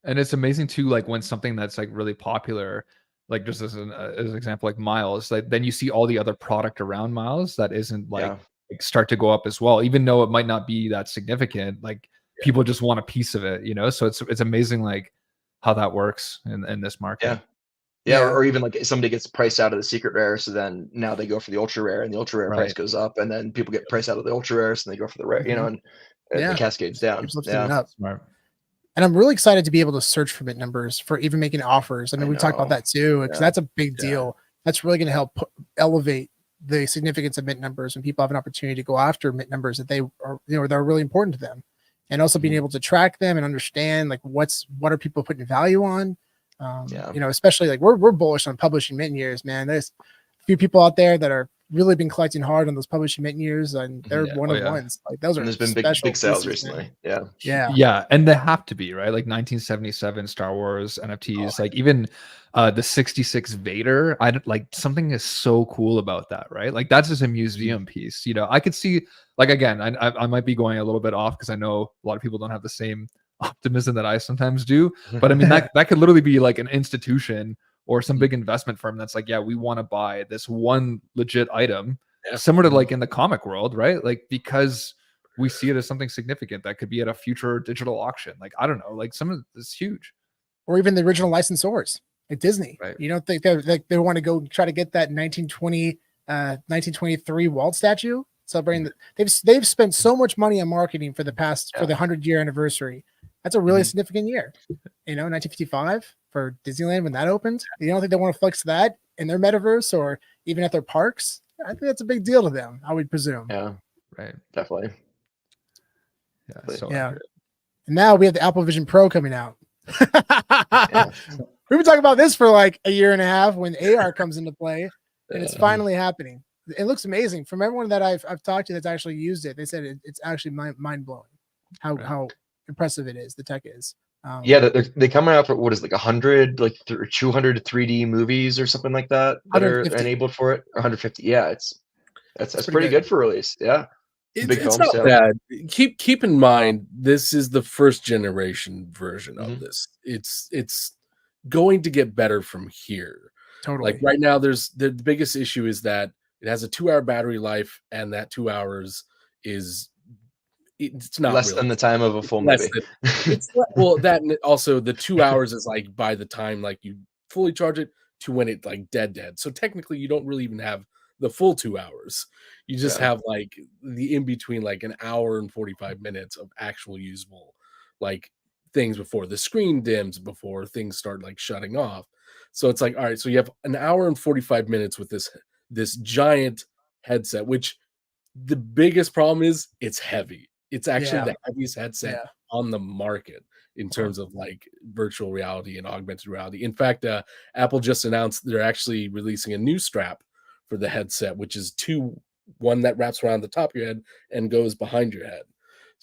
Speaker 3: And it's amazing too, like when something that's like really popular, like just as an example, like Miles, like then you see all the other product around Miles that isn't like start to go up as well, even though it might not be that significant. Like people just want a piece of it, so it's amazing like how that works in this market.
Speaker 2: Or even like somebody gets priced out of the secret rare, so then now they go for the ultra rare, and the ultra rare price goes up, and then people get priced out of the ultra rares and they go for the rare, and it cascades down.
Speaker 1: Smart. And I'm really excited to be able to search for mint numbers for even making offers. I mean, we've talked about that too, because that's a big deal. That's really going to help elevate the significance of mint numbers when people have an opportunity to go after mint numbers that they are, that are really important to them, and also being able to track them and understand like what are people putting value on. Especially like we're bullish on publishing mint years, man. There's a few people out there that are really been collecting hard on those publishing mint years, and they're one of the ones. Like those are,
Speaker 2: and there's been big sales recently.
Speaker 1: Man.
Speaker 3: And they have to be, right? Like 1977 Star Wars NFTs, like even the 66 Vader. I like something is so cool about that, right? Like that's just a museum piece. I could see, like, again, I might be going a little bit off because I know a lot of people don't have the same optimism that I sometimes do, but I mean that could literally be like an institution or some big investment firm that's like, we want to buy this one legit item, similar to like in the comic world, right? Like because we see it as something significant that could be at a future digital auction. Like I don't know, like some of it's huge.
Speaker 1: Or even the original licensors, like Disney.
Speaker 3: Right.
Speaker 1: You don't think they want to go try to get that 1923 Walt statue? Celebrating they've spent so much money on marketing for the 100-year anniversary. That's a really significant year. 1955 for Disneyland when that opened. You don't think they want to flex that in their metaverse or even at their parks? I think that's a big deal to them, I would presume.
Speaker 2: Yeah,
Speaker 3: right.
Speaker 2: Definitely.
Speaker 1: And now we have the Apple Vision Pro coming out. We've been talking about this for like a year and a half when AR comes into play, and it's finally happening. It looks amazing. From everyone that I've talked to that's actually used it, they said it's actually mind blowing how impressive it is. The tech is.
Speaker 2: They come out for what is like 100, like 200 3D movies or something like that are enabled for it. 150. Yeah, that's pretty good for release. Yeah,
Speaker 4: it's not bad. Keep in mind this is the first generation version of this. It's going to get better from here.
Speaker 1: Totally.
Speaker 4: Like right now, the biggest issue is that it has a 2-hour battery life, and that 2 hours is it's not
Speaker 2: less than the time of a full movie.
Speaker 4: Well, that also the 2 hours is like by the time like you fully charge it to when it like dead. So technically, you don't really even have the full 2 hours. You just have like the in between, like an hour and 45 minutes of actual usable like things before the screen dims, before things start like shutting off. So it's like, all right, so you have an hour and 45 minutes with this giant headset, which the biggest problem is it's heavy. It's actually the heaviest headset on the market in terms of like virtual reality and augmented reality. In fact, Apple just announced they're actually releasing a new strap for the headset, which is one that wraps around the top of your head and goes behind your head,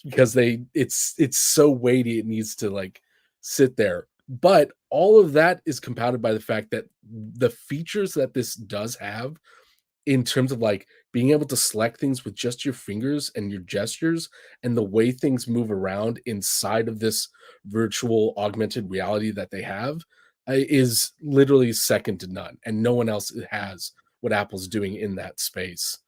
Speaker 4: because it's so weighty it needs to like sit there. But all of that is compounded by the fact that the features that this does have in terms of like being able to select things with just your fingers and your gestures, and the way things move around inside of this virtual augmented reality that they have is literally second to none. And no one else has what Apple's doing in that space.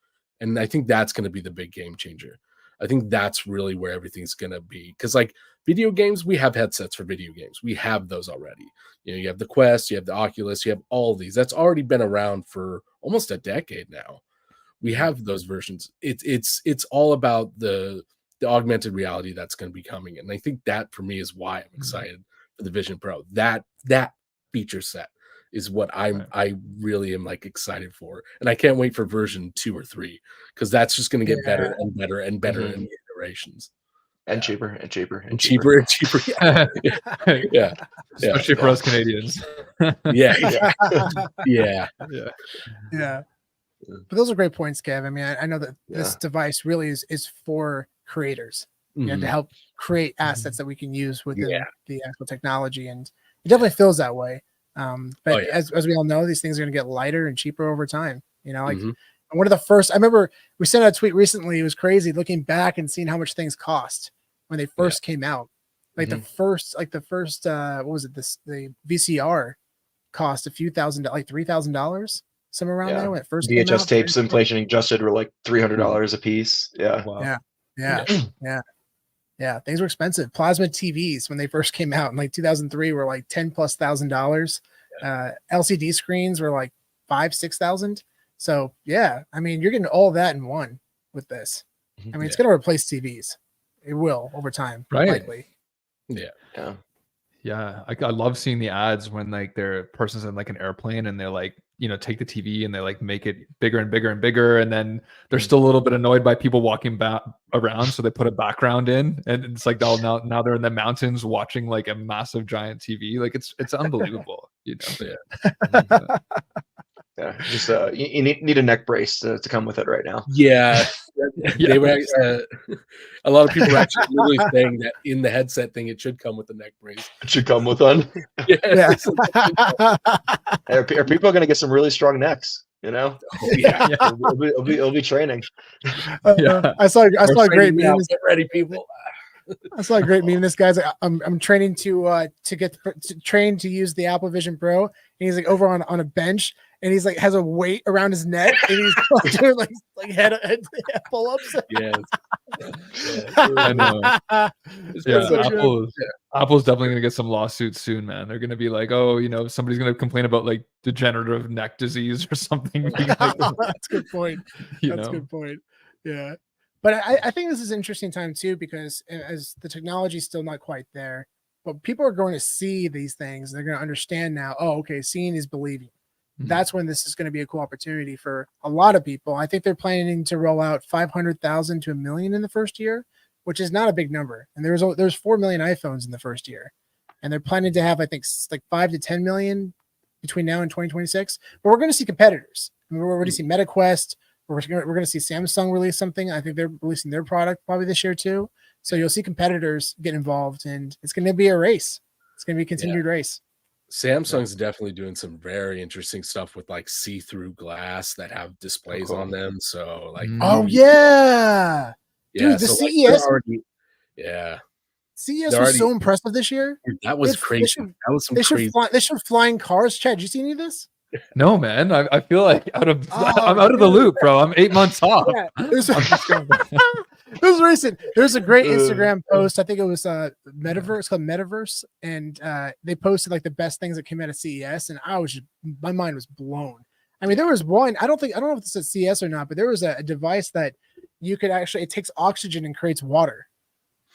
Speaker 4: And I think that's going to be the big game changer. I think that's really where everything's going to be. Because like video games, we have headsets for video games. We have those already. You have the Quest, you have the Oculus, you have all these. That's already been around for almost a decade now. We have those versions. It's all about the augmented reality that's going to be coming. And I think that for me is why I'm excited for the Vision Pro. That feature set is what I really am like excited for. And I can't wait for version 2 or 3, because that's just going to get better and better and better in the iterations.
Speaker 2: And cheaper and cheaper and
Speaker 4: cheaper and cheaper. Yeah.
Speaker 3: Especially for us Canadians.
Speaker 1: Yeah. But those are great points, Kev. I mean, I know that this device really is for creators. you know, to help create assets that we can use within the actual technology. And it definitely feels that way. But as we all know, these things are going to get lighter and cheaper over time. You know, like one of the first, I remember we sent out a tweet recently. It was crazy looking back and seeing how much things cost when they first came out. Like the first, what was it? The VCR cost a few thousand, like $3,000, somewhere around there when it first came
Speaker 2: VHS
Speaker 1: out.
Speaker 2: tapes, inflation adjusted, were like $300 a piece. Yeah.
Speaker 3: Wow.
Speaker 1: Yeah. Things were expensive. Plasma TVs when they first came out in like 2003 were like $10,000+. LCD screens were like $5,000-6,000. So yeah, I mean, you're getting all that in one with this. I mean, it's going to replace TVs. It will over time, likely.
Speaker 3: Yeah, I love seeing the ads when like their person's in like an airplane and they're like, you know, take the TV and they like make it bigger and bigger and bigger, and then they're still a little bit annoyed by people walking around, so they put a background in, and it's like now they're in the mountains watching like a massive giant TV. Like it's unbelievable, you know.
Speaker 2: Just you need a neck brace to come with it right now.
Speaker 4: They were a lot of people are actually really saying that in the headset thing it should come with the neck brace.
Speaker 2: It should come with one. Are people going to get some really strong necks? You know, it'll be training.
Speaker 1: I saw a great meme.
Speaker 4: Get ready, people.
Speaker 1: I saw a great meme. This guy's like, I'm training to train to use the Apple Vision Pro, and he's like over on a bench, and he's like has a weight around his neck, and he's doing like head pull-ups.
Speaker 3: I know. Apple's definitely gonna get some lawsuits soon, man. They're gonna be like, oh, you know, somebody's gonna complain about like degenerative neck disease or something.
Speaker 1: That's a good point. That's a good point. Yeah. But I think this is an interesting time too, because as the technology is still not quite there, but people are going to see these things. They're going to understand now, oh, okay, seeing is believing. That's when this is going to be a cool opportunity for a lot of people. I think they're planning to roll out 500,000 to 1 million in the first year, which is not a big number. And there's 4 million iPhones in the first year. And they're planning to have, I think, like 5 to 10 million between now and 2026. But we're going to see competitors. I mean, we're going to see MetaQuest. We're going to see Samsung release something. I think they're releasing their product probably this year too. So you'll see competitors get involved, and it's going to be a race. It's going to be a continued race.
Speaker 4: Samsung's definitely doing some very interesting stuff with like see-through glass that have displays on them. So like,
Speaker 1: dude, the
Speaker 4: so
Speaker 1: CES, CES was so impressive this year.
Speaker 4: Dude, that was crazy. That was some crazy.
Speaker 1: They showed flying cars. Chad, did you see any of this?
Speaker 3: No, man. I feel like I'm out of the loop, bro. I'm 8 months off.
Speaker 1: It was recent. There's a great Instagram post. I think it was Metaverse. It's called Metaverse, and they posted like the best things that came out of CES, and my mind was blown. I mean, there was one. I don't know if this is CES or not, but there was a device that you could actually. It takes oxygen and creates water.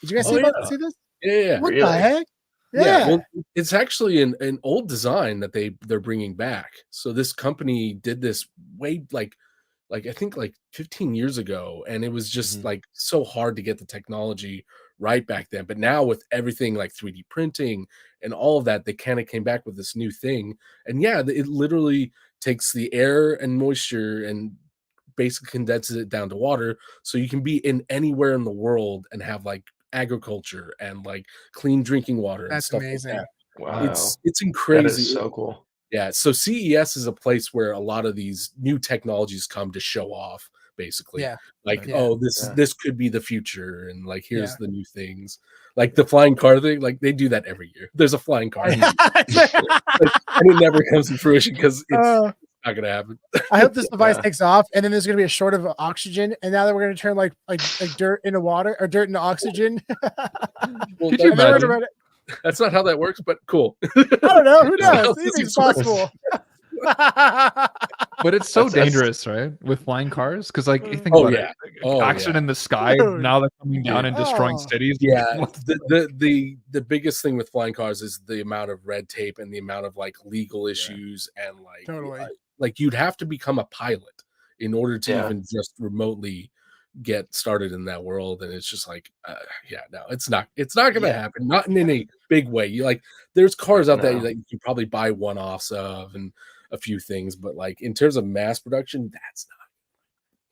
Speaker 1: Did you guys see this?
Speaker 4: Yeah.
Speaker 1: What the heck?
Speaker 4: Yeah, well, it's actually an old design that they're bringing back. So this company did this way like I think like 15 years ago, and it was just like so hard to get the technology right back then. But now with everything like 3D printing and all of that, they kind of came back with this new thing. And it literally takes the air and moisture and basically condenses it down to water, so you can be in anywhere in the world and have like agriculture and like clean drinking water.
Speaker 1: That's
Speaker 4: and stuff
Speaker 1: amazing.
Speaker 4: like that.
Speaker 2: Wow,
Speaker 4: it's crazy.
Speaker 2: That is so cool.
Speaker 4: Yeah, so CES is a place where a lot of these new technologies come to show off, basically. This could be the future, and like here's the new things. Like the flying car thing, like they do that every year. There's a flying car, and it never comes to fruition because it's not gonna happen.
Speaker 1: I hope this device takes off, and then there's gonna be a short of oxygen, and now that we're gonna turn like dirt into water or dirt into oxygen.
Speaker 4: Well, that's not how that works, but cool.
Speaker 1: I don't know. Who knows? Anything's possible.
Speaker 3: But it's so dangerous, right? With flying cars, because like you think about it, accident in the sky. Now they're coming down and destroying cities.
Speaker 4: Yeah, the biggest thing with flying cars is the amount of red tape and the amount of like legal issues and like like you'd have to become a pilot in order to even just remotely get started in that world. And it's just like no, it's not gonna happen, not in any big way. You like there's cars out there that you can probably buy one-offs of and a few things, but like in terms of mass production, that's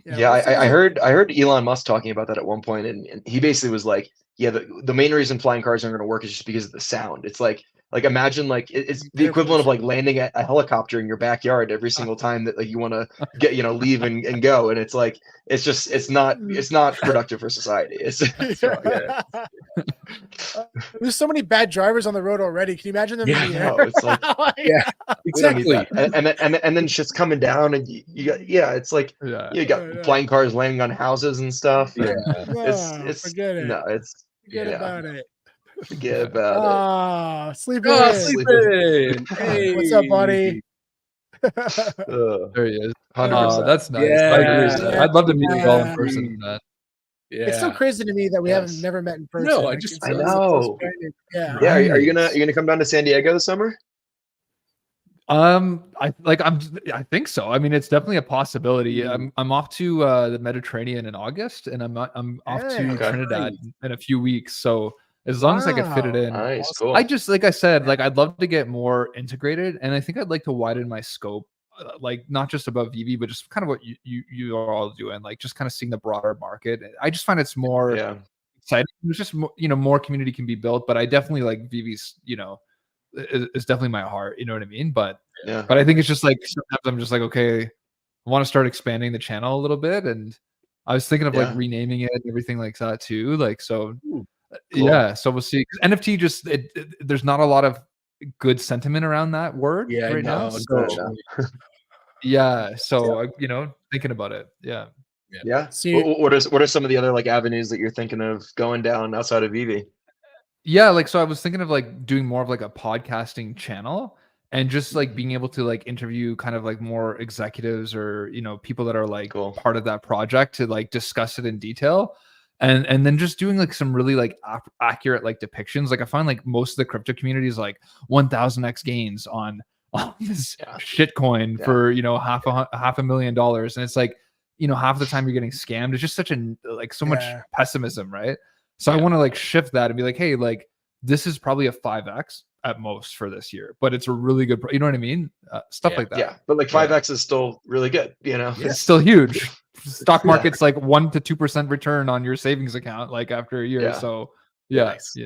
Speaker 4: not.
Speaker 2: I heard Elon Musk talking about that at one point, and he basically was like, yeah, the main reason flying cars aren't going to work is just because of the sound. It's like imagine like it's the equivalent of like landing a helicopter in your backyard every single time that like you want to get leave and go, and it's like it's not productive for society. It's
Speaker 1: there's so many bad drivers on the road already. Can you imagine them?
Speaker 2: Yeah,
Speaker 1: in the air?
Speaker 2: no, it's like
Speaker 4: Yeah, exactly.
Speaker 2: and then shit's coming down, and you got it's like you got flying cars landing on houses and stuff.
Speaker 4: Yeah.
Speaker 2: And it's
Speaker 1: Forget it.
Speaker 2: no, it's
Speaker 1: Forget about it.
Speaker 2: Forget about
Speaker 1: it. Sleeping.
Speaker 4: Oh, sleeping. Hey.
Speaker 1: What's up, buddy?
Speaker 3: There he is.
Speaker 2: 100%.
Speaker 3: That's nice.
Speaker 4: Yeah.
Speaker 3: I'd love to meet you all in person.
Speaker 4: Yeah.
Speaker 1: It's so crazy to me that we haven't never met in person.
Speaker 4: No,
Speaker 1: Like,
Speaker 2: I know.
Speaker 1: Yeah.
Speaker 2: Yeah, are you gonna come down to San Diego this summer?
Speaker 3: I think so. I mean, it's definitely a possibility. I'm off to the Mediterranean in August, and I'm off to Trinidad in a few weeks. So as long as I can fit it in,
Speaker 2: nice, cool.
Speaker 3: I just like I said, like I'd love to get more integrated, and I think I'd like to widen my scope, like not just above VV, but just kind of what you are all doing, like just kind of seeing the broader market. I just find it's more exciting. There's just more, more community can be built, but I definitely like VV's, is definitely my heart, you know what I mean? But I think it's just like sometimes I'm just like, okay, I want to start expanding the channel a little bit, and I was thinking of like renaming it and everything like that too. Like so, cool. So we'll see. NFT just there's not a lot of good sentiment around that word right now. So, so thinking about it.
Speaker 2: Yeah. What are some of the other like avenues that you're thinking of going down outside of VV?
Speaker 3: Yeah, like so I was thinking of like doing more of like a podcasting channel and just like being able to like interview kind of like more executives or people that are like part of that project to like discuss it in detail. And then just doing like some really like accurate like depictions. Like I find like most of the crypto community is like 1000x gains on this shit coin for half $500,000, and it's like half the time you're getting scammed. It's just such so much pessimism, right? So I want to like shift that and be like, hey, like this is probably a 5x at most for this year, but it's a really good, you know what I mean? Stuff like that.
Speaker 2: Yeah, but like 5x is still really good,
Speaker 3: It's still huge. Stock market's like 1 to 2% return on your savings account, like after a year. So
Speaker 2: nice.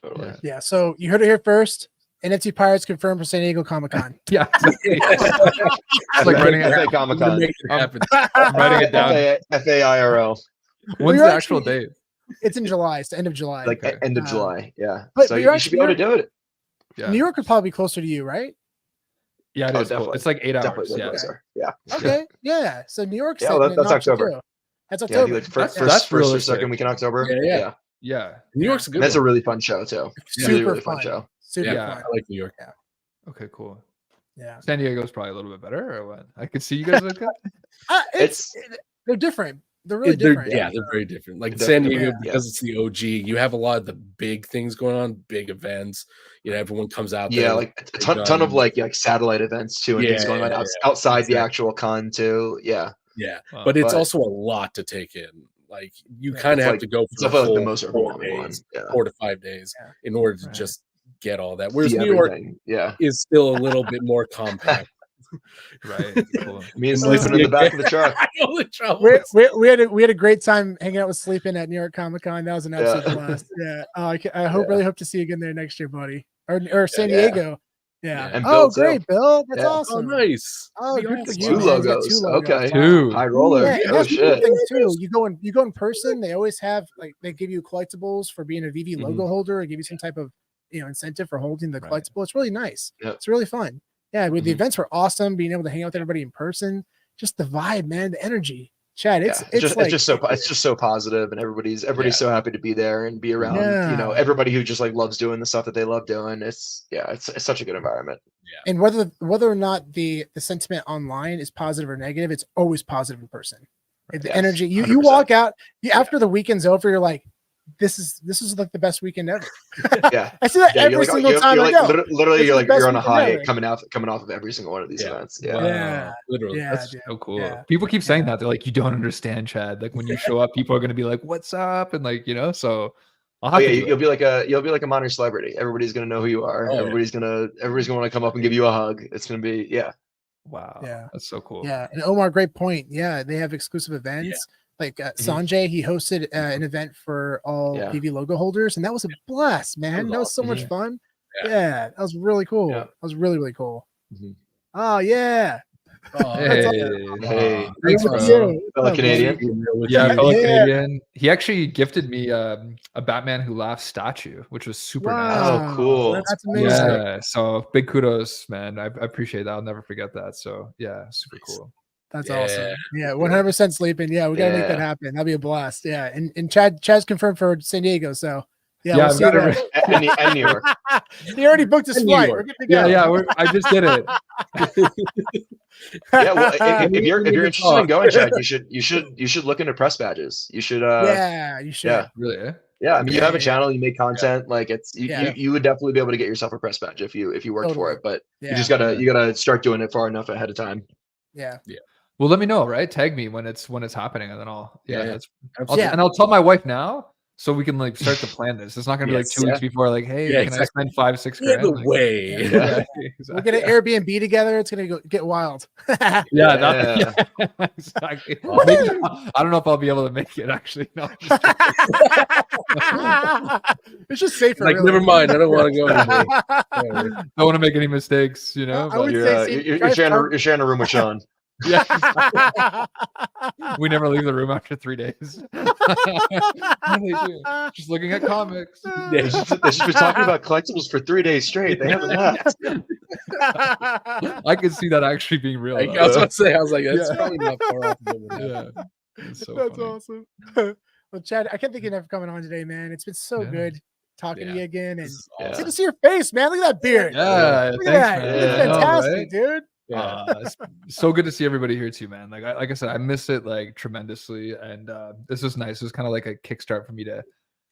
Speaker 3: Totally.
Speaker 1: Yeah. So you heard it here first. NFT Pirates confirmed for San Diego Comic-Con.
Speaker 2: It's like writing FA Comic-Con.
Speaker 3: I'm writing it down.
Speaker 2: FAIRL.
Speaker 3: When's the actual date?
Speaker 1: It's in July. It's the end of July.
Speaker 2: Like end of July. Yeah.
Speaker 1: But
Speaker 2: so you should be able to do it.
Speaker 1: New York would probably be closer to you, right?
Speaker 3: Yeah, it is. Cool. It's like 8 hours.
Speaker 2: Yeah.
Speaker 1: Okay. Yeah. So New York's
Speaker 2: that's October.
Speaker 1: Too. That's October.
Speaker 2: Like first or second week in October.
Speaker 3: Yeah.
Speaker 4: New York's a good.
Speaker 2: That's a really fun show too.
Speaker 1: Super
Speaker 2: fun show.
Speaker 1: Super fun.
Speaker 4: I like New York.
Speaker 1: Yeah.
Speaker 3: Okay. Cool.
Speaker 1: Yeah.
Speaker 3: San Diego's probably a little bit better, or what? I could see you guys like that.
Speaker 1: They're different. They're really different.
Speaker 4: They're very different. Like San Diego, because it's the OG, you have a lot of the big things going on, big events. Everyone comes out there.
Speaker 2: Yeah, like a ton of like satellite events too, and things going on outside the actual con too. Yeah.
Speaker 4: Yeah. But it's also a lot to take in. Like you kind of have to go for
Speaker 2: the most
Speaker 4: 4 days, 4 to 5 days in order to just get all that. Whereas New York is still a little bit more compact.
Speaker 3: Right. Cool.
Speaker 2: Me and sleeping in the back of the truck.
Speaker 1: We had a great time hanging out with Sleeping at New York Comic Con. That was an absolute blast. Yeah. I really hope to see you again there next year, buddy. Or San Diego. Yeah.
Speaker 2: And Bill,
Speaker 1: great, Bill. That's awesome.
Speaker 4: Oh, nice.
Speaker 1: Oh, good for you.
Speaker 2: Two logos. Okay.
Speaker 3: Two.
Speaker 2: High roller.
Speaker 1: Oh
Speaker 2: shit.
Speaker 1: Too. You go in person. They always have they give you collectibles for being a VV logo holder, or give you some type of incentive for holding the collectible. It's really nice. Yep. It's really fun. Yeah, the events were awesome. Being able to hang out with everybody in person, just the vibe, man, the energy. Chad, it's just
Speaker 2: so positive, and everybody's so happy to be there and be around. Everybody who just like loves doing the stuff that they love doing. It's such a good environment.
Speaker 1: Yeah. And whether or not the sentiment online is positive or negative, it's always positive in person. The energy you walk out after the weekend's over, you're like, this is like the best weekend ever.
Speaker 2: Yeah,
Speaker 1: I see that every single time I go.
Speaker 2: Literally, you're on a high coming off of every single one of these events.
Speaker 1: Yeah,
Speaker 4: literally.
Speaker 3: That's so cool. Yeah. People keep saying that. They're like, you don't understand, Chad. Like when you show up, people are going to be like, "What's up?" And like, so
Speaker 2: I'll have you'll be like a modern celebrity. Everybody's going to know who you are. Everybody's going to want to come up and give you a hug. It's going to be
Speaker 3: Wow.
Speaker 1: Yeah,
Speaker 3: that's so cool.
Speaker 1: Yeah, and Omar, great point. Yeah, they have exclusive events. like Sanjay, he hosted an event for all VV logo holders, and that was a blast, man. That was so much fun. Yeah, that was really cool. That was really, really cool. Oh yeah.
Speaker 3: Oh, hey, thanks, bro.
Speaker 2: Fellow Canadian.
Speaker 3: Yeah, fellow Canadian. He actually gifted me a Batman Who Laughs statue, which was super nice.
Speaker 2: Oh, cool.
Speaker 1: That's amazing.
Speaker 3: Yeah, so big kudos, man. I appreciate that. I'll never forget that. So yeah, super cool.
Speaker 1: That's awesome. Yeah, 100% sleeping. Yeah, we gotta make that happen. That'd be a blast. Yeah, and Chad's confirmed for San Diego. So yeah, we'll see
Speaker 2: and New York.
Speaker 1: He already booked his flight. We're good to go.
Speaker 3: Yeah. I just did it.
Speaker 2: Yeah, well, if you're interested in going, Chad, you should look into press badges. You should.
Speaker 1: Yeah, you should.
Speaker 2: Yeah,
Speaker 3: really.
Speaker 2: Yeah, I mean, you have a channel, you make content. Like it's you would definitely be able to get yourself a press badge if you worked for it. But you just gotta start doing it far enough ahead of time.
Speaker 1: Yeah.
Speaker 3: Well, let me know, right? Tag me when it's happening, and then I'll tell my wife now. So we can like start to plan this. It's not gonna be like 2 weeks before, like, hey, can I spend $5-6 grand?
Speaker 4: Either way.
Speaker 1: Exactly. We'll get an Airbnb together. It's gonna get wild.
Speaker 3: Exactly. Maybe, I don't know if I'll be able to make it actually. No,
Speaker 1: it's just safer.
Speaker 4: Like, never mind. I don't want to go.
Speaker 3: Don't want to make any mistakes, you know.
Speaker 2: You're sharing a room with Sean.
Speaker 3: Yeah. We never leave the room after 3 days. Just looking at comics.
Speaker 2: They should be talking about collectibles for 3 days straight. They haven't left.
Speaker 3: I could see that actually being real.
Speaker 4: I was about to say, I was like, that's probably not far off.
Speaker 1: That's awesome. Well, Chad, I can't thank you enough for coming on today, man. It's been so good talking to you again, and it's good to see your face, man. Look at that beard.
Speaker 3: Yeah,
Speaker 1: look at that. It's fantastic, dude.
Speaker 3: It's so good to see everybody here too, man. Like I said, I miss it like tremendously, and this was nice. It was kind of like a kickstart for me to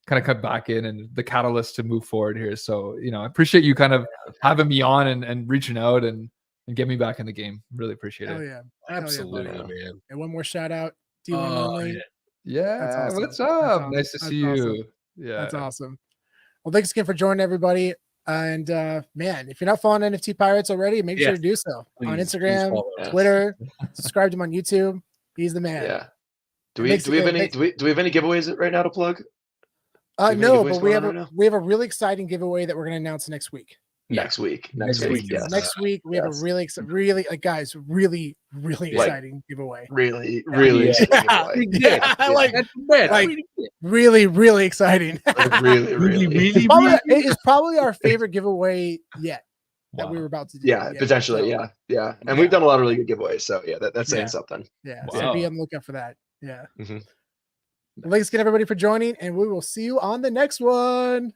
Speaker 3: kind of come back in and the catalyst to move forward here. So I appreciate you kind of having me on and reaching out and get me back in the game. Really appreciate it.
Speaker 1: Oh yeah,
Speaker 4: absolutely, man.
Speaker 1: And one more shout out, D1
Speaker 3: yeah,
Speaker 1: awesome.
Speaker 3: What's up? Nice to see you. Yeah,
Speaker 1: that's awesome. Well, thanks again for joining everybody. And man, if you're not following NFT Pirates already, make sure to do so on Instagram, Twitter. Subscribe to him on YouTube. He's the man.
Speaker 2: Yeah. Do we have any giveaways right now to plug?
Speaker 1: No, but we have a really exciting giveaway that we're going to announce next week.
Speaker 2: Next week. Yes.
Speaker 1: Next week we have a really guys, really exciting giveaway.
Speaker 2: Really exciting giveaway.
Speaker 1: Really exciting.
Speaker 2: really.
Speaker 1: It is probably our favorite giveaway yet that we were about to do.
Speaker 2: Yeah, potentially. Yeah. And we've done a lot of really good giveaways. So that's saying something.
Speaker 1: Yeah. So be on the lookout for that. Yeah. Thanks again, everybody, for joining, and we will see you on the next one.